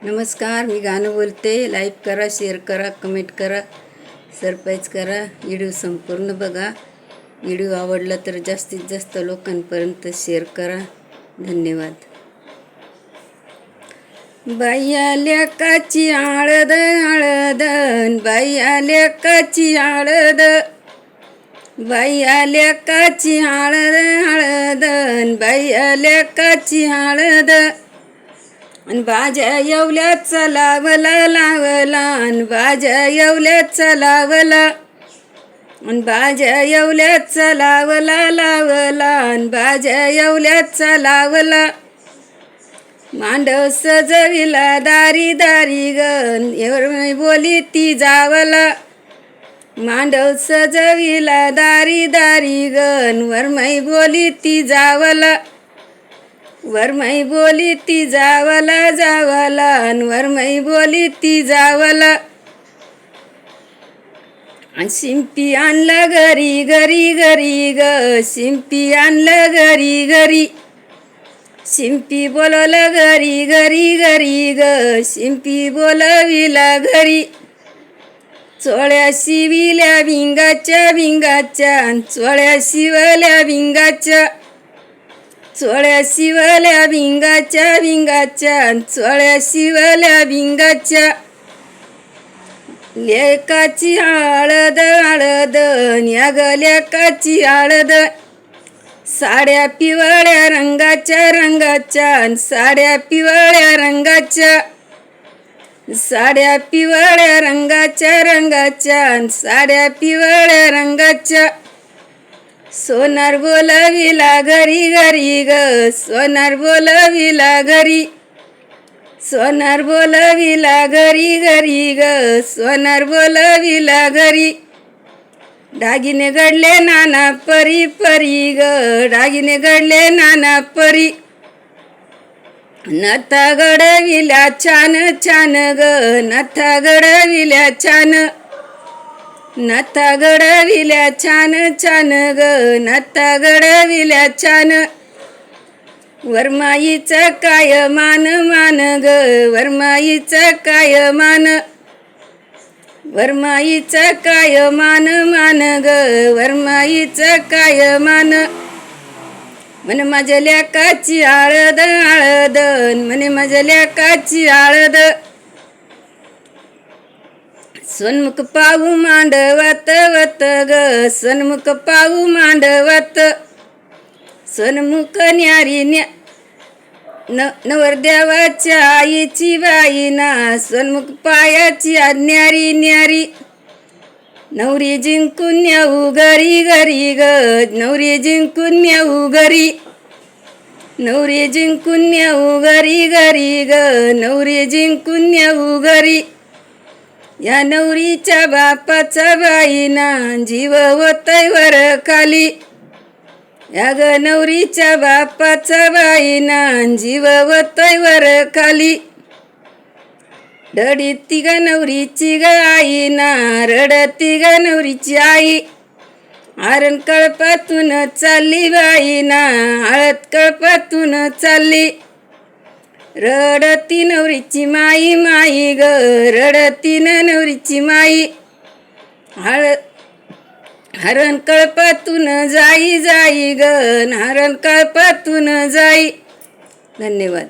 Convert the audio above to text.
नमस्कार, मी गाणं बोलते. लाईक करा, शेअर करा, कमेंट करा, सरप्राईज करा. व्हिडिओ संपूर्ण बघा. व्हिडिओ आवडला तर जास्तीत जास्त लोकांपर्यंत शेअर करा. धन्यवाद. बाई आल्या काची हळद हळद, बाई आल्या काची हळद, बाई आल्या काची हळद हळद, बाई आल्या काची हळद. अन बाज्या येवल्याचा लावला लावला, अन बाज्या येवल्याचा लावला, अन बाज्या येवल्याचा लावला लावला, अन बाज्या येवल्याचा लावला. मांडव सजविला दारी दारी गन, एवढी बोली ती जावला. मांडव सजविला दारी दारी गन, वरमाई बोली ती जावला. वरमाई बोली ती जावला जावला, अन वरमाई बोली ती जावला. अन शिंपी आणला घरी घरी घरी ग, शिंपी आणलं घरी घरी. शिंपी बोलवलं घरी घरी घरी ग, शिंपी बोलविला घरी. चोळ्या शिविल्या भिंगाच्या भिंगाच्या, चोळ्या शिवल्या भिंगाच्या. चोळ्या शिवल्या भिंगाच्या भिंगाच्या, चोळ्या शिवल्या भिंगाच्या. लेकाची हळद हळद, या ग लेकाची हळद. साड्या पिवळ्या रंगाच्या रंगाच्या, साड्या पिवळ्या रंगाच्या. साड्या पिवळ्या रंगाच्या रंगाच्या, साड्या पिवळ्या रंगाच्या. सोनार बोलविला घरी घरी ग, सोनार बोलविला घरी. सोनार बोलविला घरी घरी ग, सोनार बोलविला घरी. दागिने घडले नाना परी परी ग, दागिने घडले नाना परी. नथा घडविल्या छान छान ग, नथा घडविल्या छान. नथा घडविल्या छान छान ग, नथा घडविल्या छान. वरमाईचा काय मान मान ग, वरमाईचा काय मान. वरमाईचा काय मान मान ग, वरमाईचा काय मान. म्हणे माझ्या लेकाची हळद हळद, म्हणे माझ्या लेकाची हळद. सन्मुख पाहू मांडवत वत ग, सन्मुख पाहू मांडवत. सन्मुख न्यारी नवरदेवाच्या आईची बाईना, सन्मुख पायाची न्यारी न्यारी. नवरी जिंकून येऊ घरी घरी ग, नवरी जिंकून येऊ घरी. नवरी जिंकून येऊ घरी घरी ग, नवरी जिंकून येऊ घरी. या नवरीच्या बापाचा बाईना, जीव होतय वर खाली. या ग नवरीच्या बापाचा बाईना, जीव होतय वर खाली. रडती ग नवरीची ग आईना, रडती ग नवरीची आई. आरण कळपातून चालली बाईना, हळद कळपातून चालली. रडती नवरीची माई माई ग, रडती नवरीची माई. हरण कळपातून जाई जाई ग, हरण कळपातून जाई. धन्यवाद.